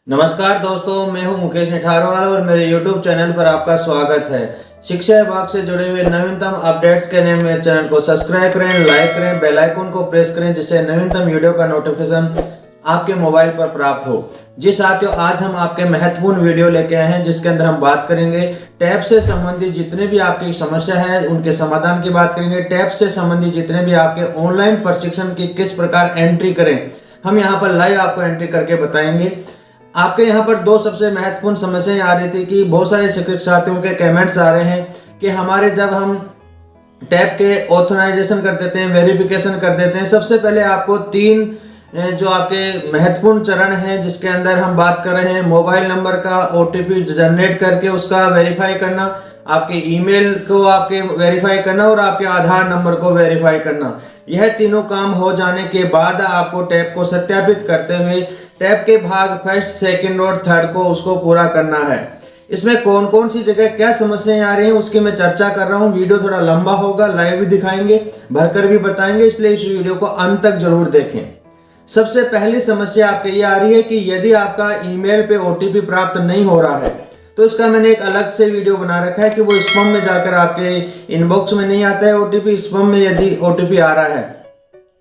नमस्कार दोस्तों, मैं हूं मुकेश निठारवाल और मेरे YouTube चैनल पर आपका स्वागत है। शिक्षा विभाग से जुड़े हुए नवीनतम अपडेट्स के लिए मेरे चैनल को सब्सक्राइब करें, लाइक करें, बेल आइकन को प्रेस करें जिससे नवीनतम वीडियो का नोटिफिकेशन आपके मोबाइल पर प्राप्त हो। जी साथियों, आज हम आपके महत्वपूर्ण वीडियो लेके आए हैं जिसके अंदर हम बात करेंगे टैब से संबंधित जितने भी आपकी समस्या है उनके समाधान की बात करेंगे। टैब से संबंधित जितने भी आपके ऑनलाइन प्रशिक्षण की किस प्रकार एंट्री करें, हम यहाँ पर लाइव आपको एंट्री करके बताएंगे। आपके यहाँ पर दो सबसे महत्वपूर्ण समस्याएं आ रही थी कि बहुत सारे शिक्षक साथियों के कमेंट्स आ रहे हैं कि हमारे जब हम टैब के ऑथराइजेशन कर देते हैं, वेरिफिकेशन कर देते हैं, सबसे पहले आपको तीन जो आपके महत्वपूर्ण चरण हैं जिसके अंदर हम बात कर रहे हैं, मोबाइल नंबर का OTP जनरेट करके उसका वेरीफाई करना, आपके ईमेल को आपके वेरीफाई करना और आपके आधार नंबर को वेरीफाई करना। यह तीनों काम हो जाने के बाद आपको टैब को सत्यापित करते हुए टैब के भाग फर्स्ट, सेकंड और थर्ड को उसको पूरा करना है। इसमें कौन कौन सी जगह क्या समस्याएं आ रही हैं उसकी मैं चर्चा कर रहा हूं। वीडियो थोड़ा लंबा होगा, लाइव भी दिखाएंगे, भरकर भी बताएंगे, इसलिए इस वीडियो को अंत तक जरूर देखें। सबसे पहली समस्या आपके ये आ रही है कि यदि आपका ईमेल पे OTP प्राप्त नहीं हो रहा है तो इसका मैंने एक अलग से वीडियो बना रखा है कि वो स्पैम में जाकर आपके इनबॉक्स में नहीं आता है OTP। स्पैम में यदि OTP आ रहा है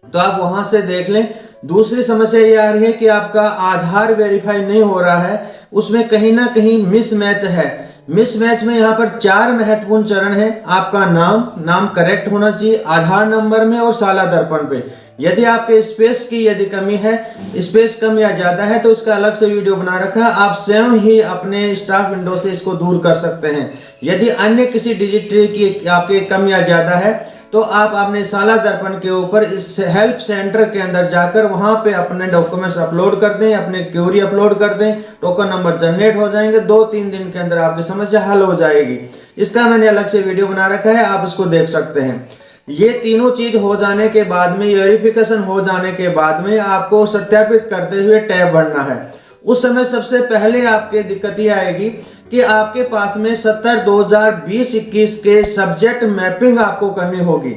तो आप वहां से देख लें। दूसरी समस्या ये आ रही है कि आपका आधार वेरीफाई नहीं हो रहा है, उसमें कहीं ना कहीं मिसमैच है। मिसमैच में यहाँ पर चार महत्वपूर्ण चरण है। आपका नाम करेक्ट होना चाहिए, आधार नंबर में और साला दर्पण पे। यदि आपके स्पेस की यदि कमी है, स्पेस कम या ज्यादा है तो इसका अलग से वीडियो बना रखा है, आप स्वयं ही अपने स्टाफ विंडो से इसको दूर कर सकते हैं। यदि अन्य किसी डिजिटल की आपके कम या ज्यादा है तो आप अपने साला दर्पण के ऊपर इस हेल्प सेंटर के अंदर जाकर वहां पे अपने डॉक्यूमेंट्स अपलोड कर दें, अपने क्वेरी अपलोड कर दें, टोकन नंबर जनरेट हो जाएंगे। 2-3 दिन के अंदर आपकी समस्या हल हो जाएगी। इसका मैंने अलग से वीडियो बना रखा है, आप इसको देख सकते हैं। ये तीनों चीज हो जाने के बाद में, वेरिफिकेशन हो जाने के बाद में आपको सत्यापित करते हुए टैब भरना है। उस समय सबसे पहले आपके दिक्कत ये आएगी कि आपके पास में 70/2020-21 के सब्जेक्ट मैपिंग आपको करनी होगी।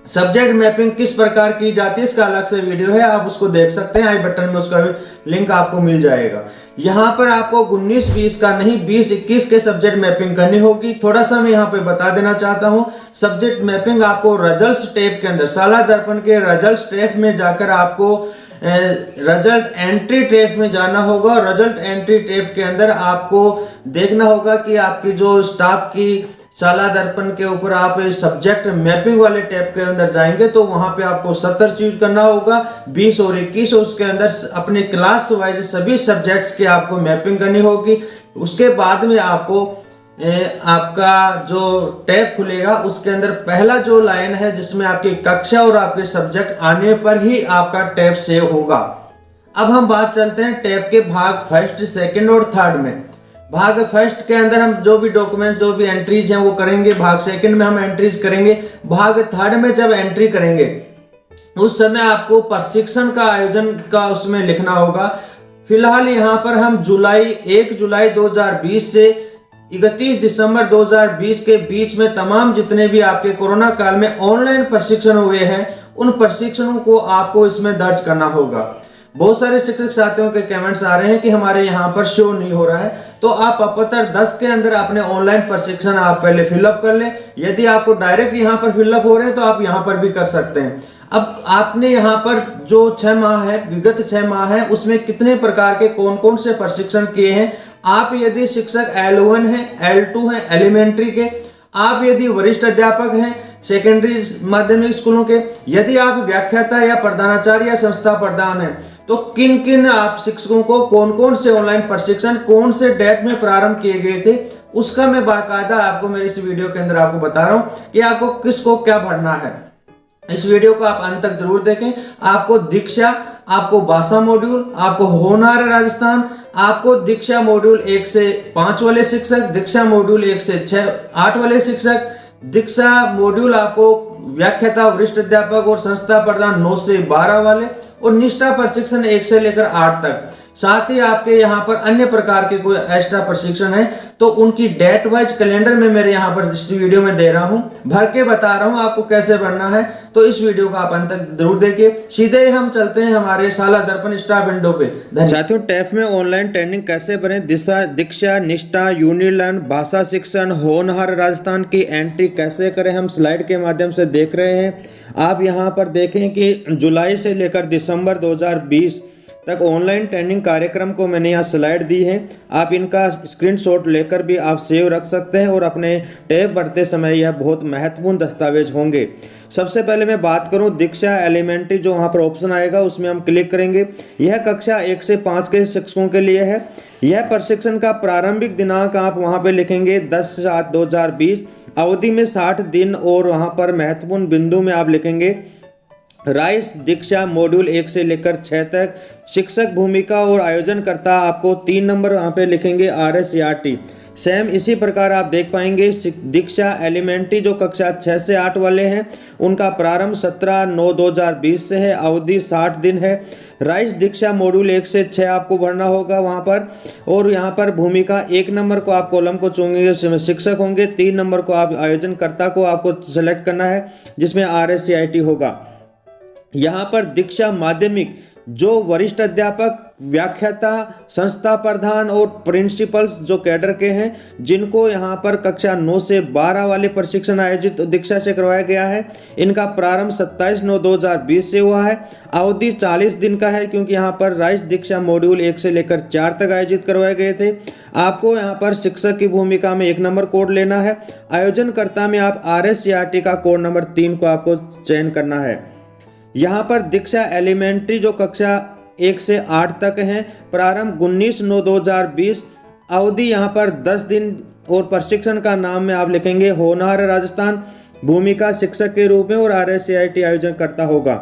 सब्जेक्ट मैपिंग किस प्रकार की जाती है इसका अलग से वीडियो है, आप उसको देख सकते हैं। आई बटन में उसका भी लिंक आपको मिल जाएगा। यहाँ पर आपको 19-20 का नहीं 20-21 के सब्जेक्ट मैपिंग करनी होगी। थोड़ा सा मैं यहाँ पे बता देना चाहता हूँ, सब्जेक्ट मैपिंग आपको रिजल्ट्स टैब के अंदर, साला दर्पण के रिजल्ट्स टैब में जाकर आपको रिजल्ट एंट्री टैब में जाना होगा। और रिजल्ट एंट्री टैब के अंदर आपको देखना होगा कि आपकी जो स्टाफ की साला दर्पण के ऊपर आप सब्जेक्ट मैपिंग वाले टैब के अंदर जाएंगे तो वहां पे आपको 70 चूज करना होगा, 20 और 21, और उसके अंदर अपने क्लास वाइज सभी सब्जेक्ट्स की आपको मैपिंग करनी होगी। उसके बाद में आपको आपका जो टैब खुलेगा उसके अंदर पहला जो लाइन है जिसमें आपकी कक्षा और आपके सब्जेक्ट आने पर ही आपका टैब सेव होगा। अब हम बात चलते हैं टैब के भाग फर्स्ट, सेकंड और थर्ड में। भाग फर्स्ट के अंदर हम जो भी डॉक्यूमेंट्स, जो भी एंट्रीज हैं वो करेंगे। भाग सेकंड में हम एंट्रीज करेंगे। भाग थर्ड में जब एंट्री करेंगे उस समय आपको प्रशिक्षण का आयोजन का उसमें लिखना होगा। फिलहाल यहाँ पर हम 1 जुलाई 2020 से 31 दिसंबर 2020 के बीच में तमाम जितने भी आपके कोरोना काल में ऑनलाइन प्रशिक्षण हुए हैं उन प्रशिक्षणों को आपको इसमें दर्ज करना होगा। बहुत सारे शिक्षक साथियों के कमेंट्स आ रहे हैं कि हमारे यहाँ पर शो नहीं हो रहा है, तो आप अपत्र 10 के अंदर अपने ऑनलाइन प्रशिक्षण आप पहले फिलअप कर लें। यदि आपको डायरेक्ट यहाँ पर फिलअप हो रहे हैं तो आप यहाँ पर भी कर सकते हैं। अब आपने यहाँ पर जो 6 माह है, विगत 6 माह है, उसमें कितने प्रकार के कौन कौन से प्रशिक्षण किए हैं। आप यदि शिक्षक L1 है, L2 है एलिमेंट्री के, आप यदि वरिष्ठ अध्यापक हैं सेकेंडरी माध्यमिक स्कूलों के, यदि आप व्याख्याता या प्रधानाचार्य या संस्था प्रधान हैं, तो किन किन आप शिक्षकों को कौन कौन से ऑनलाइन प्रशिक्षण कौन से डेट में प्रारंभ किए गए थे उसका मैं बाकायदा आपको मेरी इस वीडियो के अंदर आपको बता रहा हूं कि आपको किसको क्या भरना है। इस वीडियो को आप अंत तक जरूर देखें। आपको दीक्षा, आपको भाषा मॉड्यूल, आपको होनहार राजस्थान, आपको दीक्षा मॉड्यूल 1 से 5 वाले शिक्षक, दीक्षा मॉड्यूल 1 से 8 वाले शिक्षक, दीक्षा मॉड्यूल आपको व्याख्याता, वरिष्ठ अध्यापक और संस्था प्रधान 9 से 12 वाले, और निष्ठा प्रशिक्षण 1 से लेकर 8 तक। साथ ही आपके यहाँ पर अन्य प्रकार के कोई एक्स्ट्रा प्रशिक्षण है तो उनकी डेट वाइज कैलेंडर में मेरे यहाँ पर इस वीडियो में दे रहा हूँ, भर के बता रहा हूँ आपको कैसे भरना है। तो इस वीडियो को आप अंत तक जरूर देखिए। सीधे हम चलते हैं हमारे शाला दर्पण स्टार विंडो पे। साथियों, टैफ में ऑनलाइन ट्रेनिंग कैसे भरें, दिशा, दीक्षा, निष्ठा, यूनिलर्न, भाषा शिक्षण, होनहार राजस्थान की एंट्री कैसे करें, हम स्लाइड के माध्यम से देख रहे हैं। आप यहाँ पर देखें कि जुलाई से लेकर दिसंबर 2020 तक ऑनलाइन ट्रेनिंग कार्यक्रम को मैंने यहाँ स्लाइड दी है। आप इनका स्क्रीनशॉट लेकर भी आप सेव रख सकते हैं और अपने टैब भरते समय यह बहुत महत्वपूर्ण दस्तावेज होंगे। सबसे पहले मैं बात करूं दीक्षा एलिमेंट्री, जो वहाँ पर ऑप्शन आएगा उसमें हम क्लिक करेंगे। यह कक्षा 1 से 5 के शिक्षकों के लिए है। यह प्रशिक्षण का प्रारंभिक दिनांक आप वहाँ पे लिखेंगे 10/7/2020, अवधि में 60 दिन और वहाँ पर महत्वपूर्ण बिंदु में आप लिखेंगे राइस दीक्षा मॉड्यूल 1 से लेकर 6 तक। शिक्षक भूमिका और आयोजनकर्ता आपको 3 नंबर वहाँ पे लिखेंगे RSCRT। सेम इसी प्रकार आप देख पाएंगे दीक्षा एलिमेंट्री जो कक्षा 6 से 8 वाले हैं उनका प्रारंभ 17/9/2020 से है, अवधि 60 दिन है। राइस दीक्षा मॉड्यूल 1 से 6 आपको भरना होगा वहाँ पर, और यहाँ पर भूमिका 1 नंबर को आप कॉलम को चुनेंगे उसमें शिक्षक होंगे, 3 नंबर को आप आयोजनकर्ता को आपको सेलेक्ट करना है जिसमें RSCIT होगा। यहाँ पर दीक्षा माध्यमिक जो वरिष्ठ अध्यापक, व्याख्याता, संस्था प्रधान और प्रिंसिपल्स जो कैडर के हैं जिनको यहाँ पर कक्षा 9 से 12 वाले प्रशिक्षण आयोजित दीक्षा से करवाया गया है, इनका प्रारंभ 27/9/2020 से हुआ है। अवधि 40 दिन का है क्योंकि यहाँ पर राइस दीक्षा मॉड्यूल 1 से लेकर 4 तक आयोजित करवाए गए थे। आपको यहाँ पर शिक्षक की भूमिका में 1 नंबर कोड लेना है। आयोजनकर्ता में आप RSCRT का कोड नंबर 3 को आपको चयन करना है। यहाँ पर दीक्षा एलिमेंट्री जो कक्षा 1 से 8 तक हैं, प्रारंभ 19/9/2020, अवधि यहाँ पर 10 दिन और प्रशिक्षण का नाम में आप लिखेंगे होनहार राजस्थान, भूमिका शिक्षक के रूप में और RSCIT आयोजन करता होगा।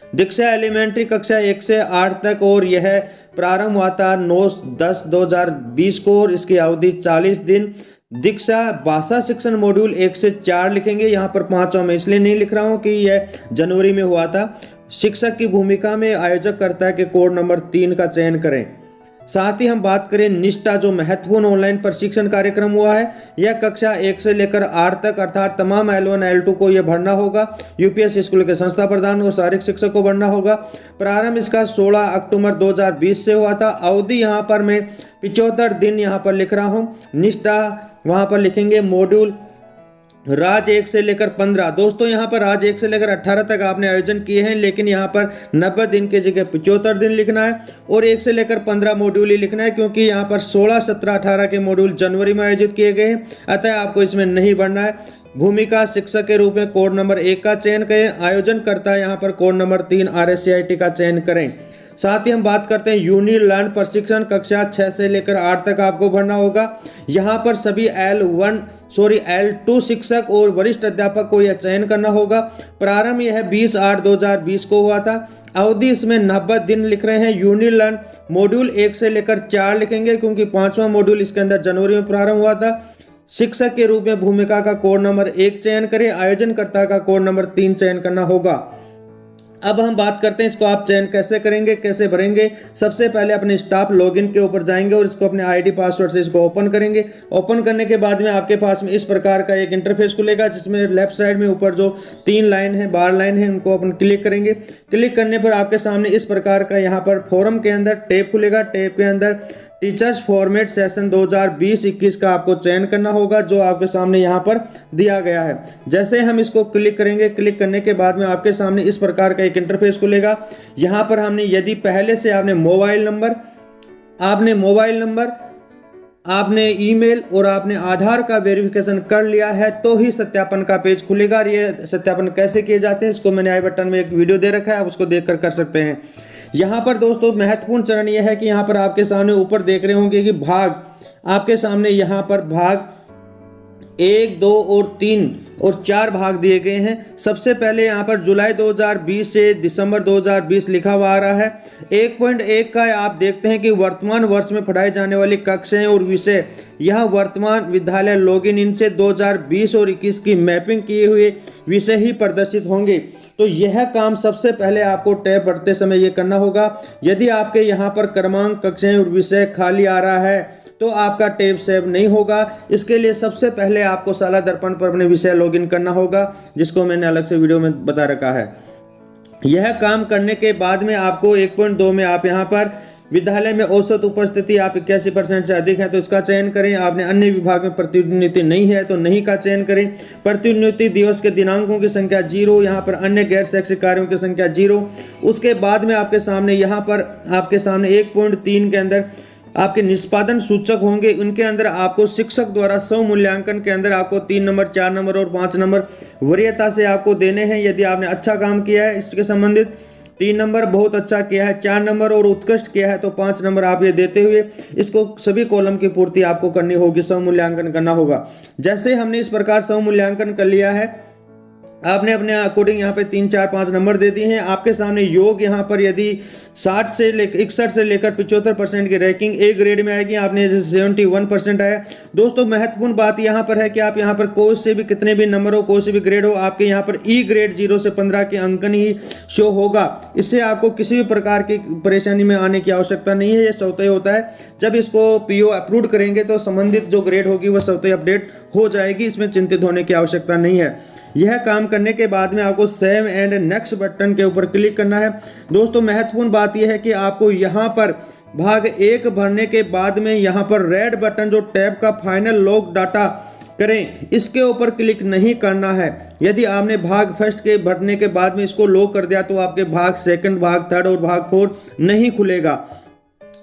दीक्षा एलिमेंट्री कक्षा 1 से 8 तक और यह प्रारंभ हुआ था 9/10/2020 को और इसकी अवधि 40 दिन। दीक्षा भाषा शिक्षण मॉड्यूल 1 से 4 लिखेंगे, यहाँ पर 5वां मैं इसलिए नहीं लिख रहा हूँ कि यह जनवरी में हुआ था। शिक्षक की भूमिका में आयोजक करता है कि कोड नंबर 3 का चयन करें। साथ ही हम बात करें निष्ठा जो महत्वपूर्ण ऑनलाइन प्रशिक्षण कार्यक्रम हुआ है, यह कक्षा 1 से लेकर 8 तक अर्थात तमाम L1 L2 को यह भरना होगा। UPS स्कूल के संस्था प्रधान और शारीरिक शिक्षक को भरना होगा। प्रारंभ इसका 16 अक्टूबर 2020 से हुआ था। अवधि यहाँ पर मैं 75 दिन यहाँ पर लिख रहा हूँ। निष्ठा वहाँ पर लिखेंगे मॉड्यूल राज 1 से लेकर 15। दोस्तों यहाँ पर राज 1 से लेकर 18 तक आपने आयोजन किए हैं, लेकिन यहाँ पर 90 दिन के जगह 75 दिन लिखना है और 1 से लेकर 15 मॉड्यूल ही लिखना है क्योंकि यहाँ पर 16, 17, 18 के मॉड्यूल जनवरी में आयोजित किए गए हैं, अतः आपको इसमें नहीं बढ़ना है। भूमिका शिक्षक के रूप में कोड नंबर 1 का चयन करें। आयोजन करता है यहाँ पर कोड नंबर 3 RSCIT का चयन करें। साथ ही हम बात करते हैं यूनिलर्न प्रशिक्षण कक्षा 6 से लेकर 8 तक आपको भरना होगा। यहाँ पर सभी L2 शिक्षक और वरिष्ठ अध्यापक को यह चयन करना होगा। प्रारंभ यह 20/8/2020 को हुआ था। अवधि इसमें 90 दिन लिख रहे हैं। यूनिलर्न मॉड्यूल 1 से लेकर 4 लिखेंगे क्योंकि 5वां मॉड्यूल इसके अंदर जनवरी में प्रारंभ हुआ था। शिक्षक के रूप में भूमिका का कोड नंबर 1 चयन करें। आयोजनकर्ता का कोड नंबर 3 चयन करना होगा। अब हम बात करते हैं इसको आप चयन कैसे करेंगे, कैसे भरेंगे। सबसे पहले अपने स्टाफ लॉगिन के ऊपर जाएंगे और इसको अपने ID पासवर्ड से इसको ओपन करेंगे। ओपन करने के बाद में आपके पास में इस प्रकार का एक इंटरफेस खुलेगा जिसमें लेफ्ट साइड में ऊपर जो 3 लाइन है, बार लाइन है, उनको अपन क्लिक करेंगे। क्लिक करने पर आपके सामने इस प्रकार का यहाँ पर फॉरम के अंदर टैब खुलेगा। टैब के अंदर टीचर्स फॉर्मेट सेशन 2020-21 का आपको चयन करना होगा जो आपके सामने यहाँ पर दिया गया है। जैसे हम इसको क्लिक करेंगे, क्लिक करने के बाद में आपके सामने इस प्रकार का एक इंटरफेस खुलेगा। यहाँ पर हमने यदि पहले से आपने मोबाइल नंबर, आपने ईमेल और आपने आधार का वेरिफिकेशन कर लिया है तो ही सत्यापन का पेज खुलेगा। ये सत्यापन कैसे किए जाते हैं इसको मैंने आई बटन में एक वीडियो दे रखा है, आप उसको देखकर कर सकते हैं। यहाँ पर दोस्तों महत्वपूर्ण चरण यह है कि यहाँ पर आपके सामने ऊपर देख रहे होंगे कि भाग, आपके सामने यहाँ पर भाग 1, 2 और 3 और 4 भाग दिए गए हैं। सबसे पहले यहाँ पर जुलाई 2020 से दिसंबर 2020 लिखा हुआ आ रहा है। 1.1 का आप देखते हैं कि वर्तमान वर्ष में पढ़ाई जाने वाली कक्षाएं और विषय, यह वर्तमान विद्यालय लॉगिन इनसे 2020 और 21 की मैपिंग किए हुए विषय ही प्रदर्शित होंगे। तो यह काम सबसे पहले आपको टैब भरते समय ये करना होगा। यदि आपके यहाँ पर क्रमांक, कक्षाएं और विषय खाली आ रहा है तो आपका टैब सेव नहीं होगा। इसके लिए सबसे पहले आपको शाला दर्पण पर अपने विषय लॉगिन करना होगा, जिसको मैंने अलग से वीडियो में बता रखा है। यह काम करने के बाद में आपको 1.2 में आप यहाँ पर विद्यालय में औसत उपस्थिति आप 81% से अधिक है तो इसका चयन करें। आपने अन्य विभाग में प्रतिनियुक्ति नहीं है तो नहीं का चयन करें। प्रतिनियुक्ति दिवस के दिनांकों की संख्या 0, यहाँ पर अन्य गैर शैक्षिक कार्यों की संख्या 0। उसके बाद में आपके सामने यहाँ पर आपके सामने 1.3 के अंदर आपके निष्पादन सूचक होंगे। उनके अंदर आपको शिक्षक द्वारा स्व मूल्यांकन के अंदर आपको 3 नंबर, 4 नंबर और 5 नंबर वरीयता से आपको देने हैं। यदि आपने अच्छा काम किया है इसके संबंधित 3 नंबर, बहुत अच्छा किया है 4 नंबर और उत्कृष्ट किया है तो 5 नंबर आप ये देते हुए इसको सभी कॉलम की पूर्ति आपको करनी होगी, स्व मूल्यांकन करना होगा। जैसे हमने इस प्रकार स्व मूल्यांकन कर लिया है, आपने अपने अकॉर्डिंग यहाँ पे 3, 4, 5 नंबर दे दिए हैं। आपके सामने योग यहाँ पर यदि 61 से लेकर 75% की रैंकिंग ए ग्रेड में आएगी। आपने जैसे 71% आया। दोस्तों महत्वपूर्ण बात यहाँ पर है कि आप यहाँ पर कोई से भी कितने भी नंबर हो, कोई से भी ग्रेड हो, आपके यहाँ पर ई ग्रेड 0 से 15 के अंकन ही शो होगा। इससे आपको किसी भी प्रकार की परेशानी में आने की आवश्यकता नहीं है। ये स्वतः होता है, जब इसको पीओ अप्रूव करेंगे तो संबंधित जो ग्रेड होगी वह स्वतः अपडेट हो जाएगी। इसमें चिंतित होने की आवश्यकता नहीं है। यह काम करने के बाद में आपको सेव एंड नेक्स्ट बटन के ऊपर क्लिक करना है। दोस्तों महत्वपूर्ण बात यह है कि आपको यहाँ पर भाग 1 भरने के बाद में यहाँ पर रेड बटन जो टैब का फाइनल लॉग डाटा करें, इसके ऊपर क्लिक नहीं करना है। यदि आपने भाग फर्स्ट के भरने के बाद में इसको लॉक कर दिया तो आपके भाग सेकंड, भाग थर्ड और भाग 4 नहीं खुलेगा।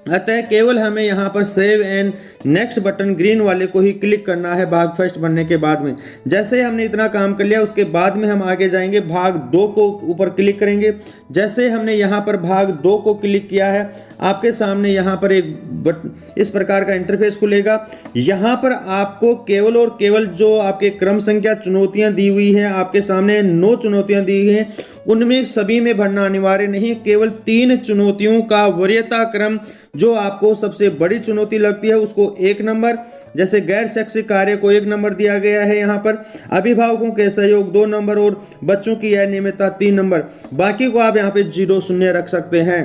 अतः केवल हमें यहाँ पर save and next button green वाले को ही क्लिक करना है भाग फर्स्ट बनने के बाद में। जैसे हमने इतना काम कर लिया उसके बाद में हम आगे जाएंगे, भाग 2 को ऊपर क्लिक करेंगे। जैसे हमने यहाँ पर भाग 2 को क्लिक किया है, आपके सामने यहाँ पर एक इस प्रकार का इंटरफेस खुलेगा। यहाँ पर आपको केवल और केवल जो आपके क्रम संख्या चुनौतियाँ दी हुई हैं, आपके सामने 9 चुनौतियाँ दी हुई हैं, उनमें सभी में भरना अनिवार्य नहीं। केवल 3 चुनौतियों का वरीयता क्रम जो आपको सबसे बड़ी चुनौती लगती है उसको 1 नंबर, जैसे गैर शैक्षिक कार्य को 1 नंबर दिया गया है। यहाँ पर अभिभावकों के सहयोग 2 नंबर और बच्चों की अनियमितता 3 नंबर। बाकी को आप यहाँ पे 0 0 रख सकते हैं।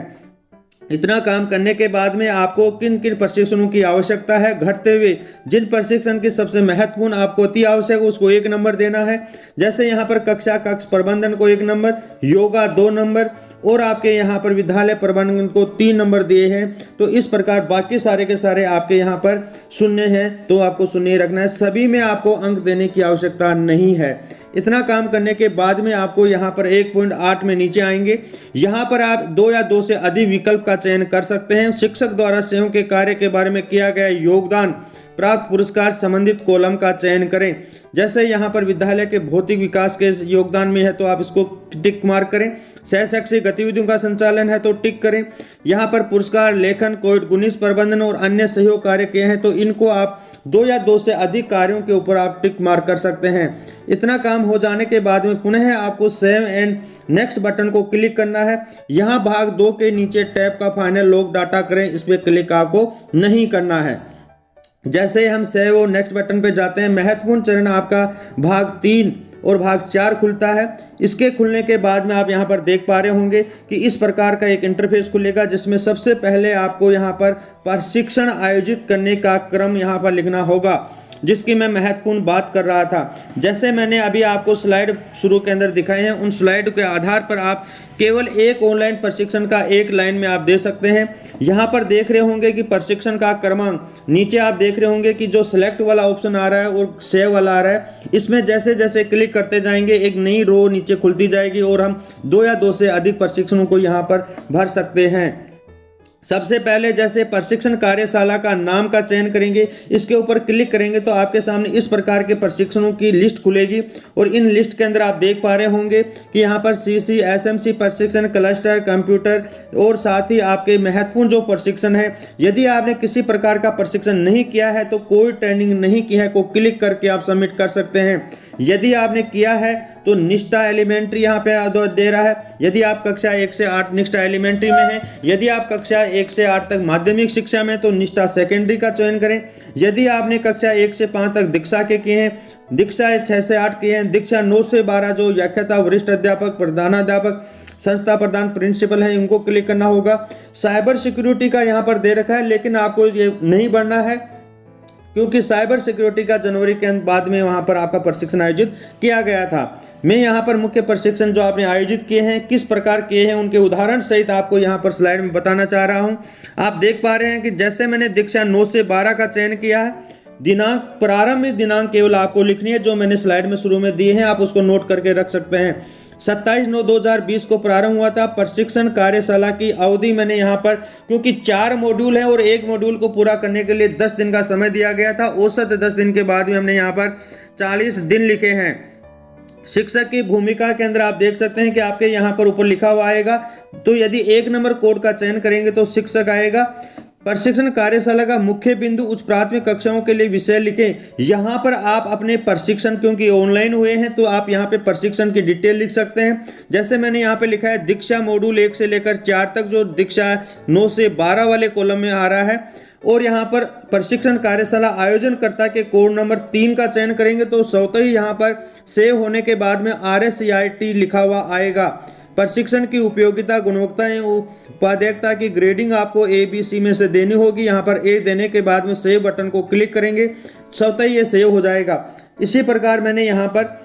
इतना काम करने के बाद में आपको किन किन प्रशिक्षणों की आवश्यकता है घटते हुए, जिन प्रशिक्षण की सबसे महत्वपूर्ण आपको अति आवश्यक उसको 1 नंबर देना है। जैसे यहाँ पर कक्ष प्रबंधन को 1 नंबर, योगा 2 नंबर और आपके यहाँ पर विद्यालय प्रबंधन को 3 नंबर दिए हैं। तो इस प्रकार बाकी सारे के सारे आपके यहाँ पर 0 हैं तो आपको 0 रखना है। सभी में आपको अंक देने की आवश्यकता नहीं है। इतना काम करने के बाद में आपको यहाँ पर 1.8 में नीचे आएंगे। यहाँ पर आप 2 या 2 से अधिक विकल्प का चयन कर सकते हैं। शिक्षक द्वारा सेवा के कार्य के बारे में किया गया योगदान प्राप्त पुरस्कार संबंधित कॉलम का चयन करें। जैसे यहाँ पर विद्यालय के भौतिक विकास के योगदान में है तो आप इसको टिक मार्क करें। सहशैक्षिक गतिविधियों का संचालन है तो टिक करें। यहाँ पर पुरस्कार, लेखन, कोविड 19 प्रबंधन और अन्य सहयोग कार्य किए हैं तो इनको आप 2 या 2 से अधिक कार्यों के ऊपर आप टिक मार्क कर सकते हैं। इतना काम हो जाने के बाद में पुनः आपको सेव एंड नेक्स्ट बटन को क्लिक करना है। यहाँ भाग 2 के नीचे टैब का फाइनल लॉग डाटा करें, इस पर क्लिक आपको नहीं करना है। जैसे हम सेव और नेक्स्ट बटन पे जाते हैं, महत्वपूर्ण चरण आपका भाग 3 और भाग 4 खुलता है। इसके खुलने के बाद में आप यहाँ पर देख पा रहे होंगे कि इस प्रकार का एक इंटरफेस खुलेगा, जिसमें सबसे पहले आपको यहाँ पर प्रशिक्षण आयोजित करने का क्रम यहाँ पर लिखना होगा, जिसकी मैं महत्वपूर्ण बात कर रहा था। जैसे मैंने अभी आपको स्लाइड शुरू के अंदर दिखाए हैं, उन स्लाइड के आधार पर आप केवल एक ऑनलाइन प्रशिक्षण का एक लाइन में आप दे सकते हैं। यहाँ पर देख रहे होंगे कि प्रशिक्षण का क्रमांक, नीचे आप देख रहे होंगे कि जो सिलेक्ट वाला ऑप्शन आ रहा है और सेव वाला आ रहा है, इसमें जैसे जैसे क्लिक करते जाएंगे एक नई रो नीचे खुलती जाएगी और हम 2 या 2 से अधिक प्रशिक्षणों को यहाँ पर भर सकते हैं। सबसे पहले जैसे प्रशिक्षण कार्यशाला का नाम का चयन करेंगे, इसके ऊपर क्लिक करेंगे तो आपके सामने इस प्रकार के प्रशिक्षणों की लिस्ट खुलेगी और इन लिस्ट के अंदर आप देख पा रहे होंगे कि यहाँ पर सीसी, एसएमसी प्रशिक्षण, क्लस्टर, कंप्यूटर और साथ ही आपके महत्वपूर्ण जो प्रशिक्षण है। यदि आपने किसी प्रकार का प्रशिक्षण नहीं किया है तो कोई ट्रेनिंग नहीं की है को क्लिक करके आप सबमिट कर सकते हैं। यदि आपने किया है तो निष्ठा एलिमेंट्री यहाँ पे दे रहा है। यदि आप कक्षा 1 से 8 निष्ठा एलिमेंट्री में है, यदि आप कक्षा 1 से 8 तक माध्यमिक शिक्षा में तो निष्ठा सेकेंडरी का चयन करें। यदि आपने कक्षा 1 से 5 तक दीक्षा के किए हैं, दीक्षा 6 से 8 किए हैं, दीक्षा 9 से 12 जो व्याख्याता, वरिष्ठ अध्यापक, प्रधानाध्यापक, संस्था प्रधान, प्रिंसिपल है, इनको क्लिक करना होगा। साइबर सिक्योरिटी का यहाँ पर दे रखा है, लेकिन आपको ये नहीं बढ़ना है क्योंकि साइबर सिक्योरिटी का जनवरी के अंत बाद में वहाँ पर आपका प्रशिक्षण आयोजित किया गया था। मैं यहाँ पर मुख्य प्रशिक्षण जो आपने आयोजित किए हैं किस प्रकार किए हैं उनके उदाहरण सहित आपको यहाँ पर स्लाइड में बताना चाह रहा हूँ। आप देख पा रहे हैं कि जैसे मैंने दीक्षा 9 से 12 का चयन किया है, दिनांक, प्रारंभिक दिनांक केवल आपको लिखनी है जो मैंने स्लाइड में शुरू में दिए हैं, आप उसको नोट करके रख सकते हैं। 27/9/2020 को प्रारंभ हुआ था। प्रशिक्षण कार्यशाला की अवधि मैंने यहाँ पर, क्योंकि 4 मॉड्यूल है और एक मॉड्यूल को पूरा करने के लिए 10 दिन का समय दिया गया था, औसत 10 दिन के बाद भी हमने यहाँ पर 40 दिन लिखे हैं। शिक्षक की भूमिका के अंदर आप देख सकते हैं कि आपके यहाँ पर ऊपर लिखा हुआ आएगा, तो यदि 1 नंबर कोड का चयन करेंगे तो शिक्षक आएगा। प्रशिक्षण कार्यशाला का मुख्य बिंदु उच्च प्राथमिक कक्षाओं के लिए विषय लिखें। यहाँ पर आप अपने प्रशिक्षण, क्योंकि ऑनलाइन हुए हैं तो आप यहाँ पे प्रशिक्षण की डिटेल लिख सकते हैं। जैसे मैंने यहाँ पे लिखा है दीक्षा मॉड्यूल 1 से लेकर 4 तक, जो दीक्षा 9 से 12 वाले कॉलम में आ रहा है। और यहाँ पर प्रशिक्षण कार्यशाला आयोजनकर्ता के कोड नंबर 3 का चयन करेंगे तो स्वतः ही यहाँ पर सेव होने के बाद में RSCIT लिखा हुआ आएगा। प्रशिक्षण की उपयोगिता, गुणवत्ता एवं उपादेयता की ग्रेडिंग आपको ABC में से देनी होगी। यहाँ पर A देने के बाद में सेव बटन को क्लिक करेंगे, स्वतः ये सेव हो जाएगा। इसी प्रकार मैंने यहाँ पर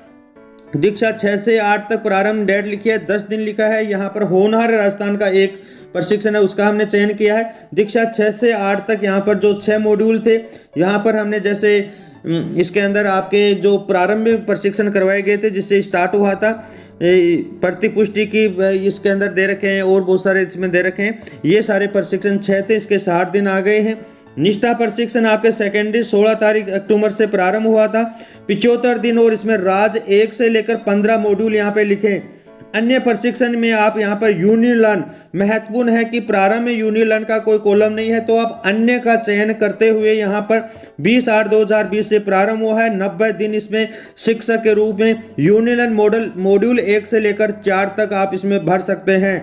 दीक्षा 6 से 8 तक प्रारंभ डेट लिखी है, 10 दिन लिखा है। यहाँ पर होनहार राजस्थान का एक प्रशिक्षण है, उसका हमने चयन किया है। दीक्षा 6 से 8 तक यहाँ पर जो 6 मॉड्यूल थे, यहाँ पर हमने जैसे इसके अंदर आपके जो प्रारंभिक प्रशिक्षण करवाए गए थे जिससे स्टार्ट हुआ था, प्रतिपुष्टि की इसके अंदर दे रखे हैं और बहुत सारे इसमें दे रखे हैं। ये सारे प्रशिक्षण 6 थे, इसके 60 दिन आ गए हैं। निष्ठा प्रशिक्षण आपके सेकेंडरी 16 तारीख अक्टूबर से प्रारंभ हुआ था, 75 दिन, और इसमें राज 1 से लेकर 15 मॉड्यूल यहाँ पे लिखे। अन्य प्रशिक्षण में आप यहाँ पर यूनिलर्न, महत्वपूर्ण है कि प्रारंभ में यूनिलर्न का कोई कॉलम नहीं है, तो आप अन्य का चयन करते हुए यहाँ पर 20/8/2020 से प्रारंभ हुआ है। 90 दिन इसमें शिक्षक के रूप में यूनिलर्न मॉड्यूल 1 से लेकर 4 तक आप इसमें भर सकते हैं।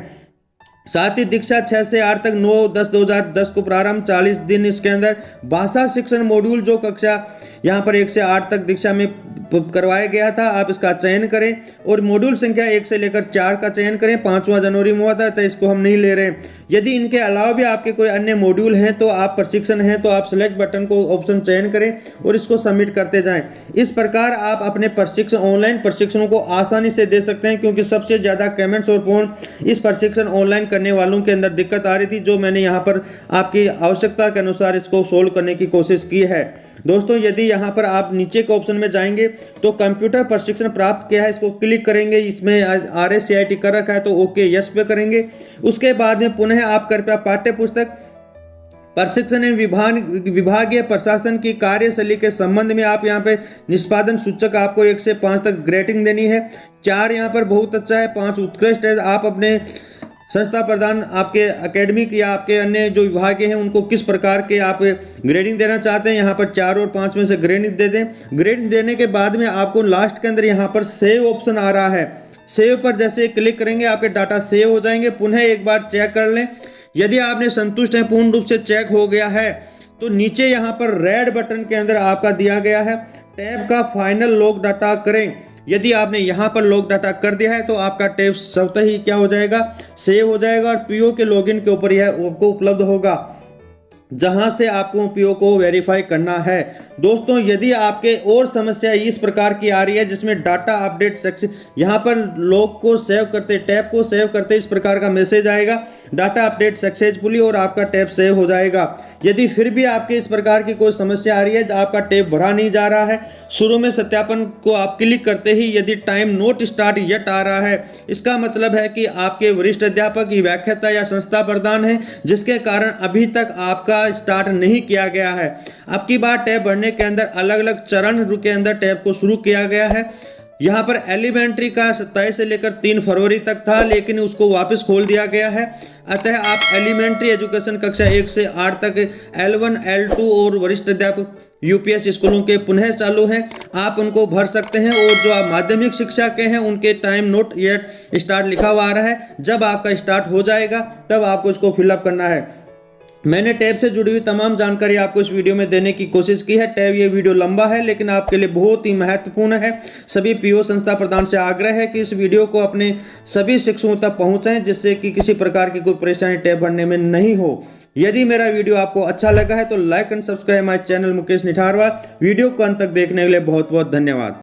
साथ ही दीक्षा 6 से 8 तक 9/10/2010 को प्रारंभ, 40 दिन इसके अंदर भाषा शिक्षण मॉड्यूल जो कक्षा यहाँ पर 1 से 8 तक दीक्षा में करवाया गया था, आप इसका चयन करें और मॉड्यूल संख्या 1 से लेकर 4 का चयन करें। 5वां जनवरी में हुआ था तो इसको हम नहीं ले रहे हैं। यदि इनके अलावा भी आपके कोई अन्य मॉड्यूल हैं तो आप प्रशिक्षण हैं तो आप सेलेक्ट बटन को ऑप्शन चयन करें और इसको सबमिट करते जाएं। इस प्रकार आप अपने प्रशिक्षण, ऑनलाइन प्रशिक्षणों को आसानी से दे सकते हैं, क्योंकि सबसे ज़्यादा कमेंट्स और फोन इस प्रशिक्षण ऑनलाइन करने वालों के अंदर दिक्कत आ रही थी, जो मैंने यहाँ पर आपकी आवश्यकता के अनुसार इसको सोल्व करने की कोशिश की है। दोस्तों, यदि यहाँ पर आप नीचे के ऑप्शन में जाएंगे तो कंप्यूटर प्रशिक्षण प्राप्त किया है, इसको क्लिक करेंगे, इसमें RSCIT कर रखा है तो ओके यस पे करेंगे। उसके बाद में पुनः आप कृपया पाठ्य पुस्तक प्रशिक्षण एवं विभागीय प्रशासन की कार्यशैली के संबंध में आप यहाँ पे निष्पादन सूचक आपको 1 से 5 तक ग्रेडिंग देनी है। 4 यहाँ पर बहुत अच्छा है, 5 उत्कृष्ट है। आप अपने संस्था प्रधान, आपके एकेडमिक या आपके अन्य जो विभाग हैं उनको किस प्रकार के आप ग्रेडिंग देना चाहते हैं, यहाँ पर 4 और 5 में से ग्रेडिंग दे दें। ग्रेडिंग देने के बाद में आपको लास्ट के अंदर यहाँ पर सेव ऑप्शन आ रहा है, सेव पर जैसे क्लिक करेंगे आपके डाटा सेव हो जाएंगे। पुनः एक बार चेक कर लें, यदि आपने संतुष्ट हैं, पूर्ण रूप से चेक हो गया है, तो नीचे यहाँ पर रेड बटन के अंदर आपका दिया गया है टैब का फाइनल लॉग डाटा करें। यदि आपने यहाँ पर लॉग डाटा कर दिया है तो आपका टैब स्वतः ही क्या हो जाएगा, सेव हो जाएगा और पीओ के लॉगिन के ऊपर यह आपको उपलब्ध होगा, जहां से आपको पीओ को वेरीफाई करना है। दोस्तों, यदि आपके और समस्या इस प्रकार की आ रही है जिसमें डाटा अपडेट सेक्शन, यहाँ पर लॉग को सेव करते, टैब को सेव करते इस प्रकार का मैसेज आएगा, डाटा अपडेट सक्सेसफुली, और आपका टैब सेव हो जाएगा। यदि फिर भी आपके इस प्रकार की कोई समस्या आ रही है, आपका टैब भरा नहीं जा रहा है, शुरू में सत्यापन को आप क्लिक करते ही यदि टाइम नोट स्टार्ट येट आ रहा है, इसका मतलब है कि आपके वरिष्ठ अध्यापक, व्याख्याता या संस्था प्रधान है, जिसके कारण अभी तक आपका स्टार्ट नहीं किया गया है। अब की बार टैब भरने के अंदर अलग अलग चरण के अंदर टैब को शुरू किया गया है। यहाँ पर एलिमेंट्री का 27 से लेकर 3 फरवरी तक था, लेकिन उसको वापस खोल दिया गया है। अतः आप एलिमेंट्री एजुकेशन कक्षा 1 से 8 तक L1, L2 और वरिष्ठ अध्यापक यूपीएस स्कूलों के पुनः चालू हैं, आप उनको भर सकते हैं। और जो आप माध्यमिक शिक्षा के हैं उनके टाइम नोट येट स्टार्ट लिखा हुआ आ रहा है, जब आपका स्टार्ट हो जाएगा तब आपको इसको फिलअप करना है। मैंने टैब से जुड़ी हुई तमाम जानकारी आपको इस वीडियो में देने की कोशिश की है। टैब ये वीडियो लंबा है लेकिन आपके लिए बहुत ही महत्वपूर्ण है। सभी पीओ संस्था प्रधान से आग्रह है कि इस वीडियो को अपने सभी शिक्षकों तक पहुंचाएं, जिससे कि किसी प्रकार की कोई परेशानी टैब भरने में नहीं हो। यदि मेरा वीडियो आपको अच्छा लगा है तो like and subscribe my channel Mukesh Nitharwa. Video को अंत तक देखने के लिए बहुत बहुत धन्यवाद।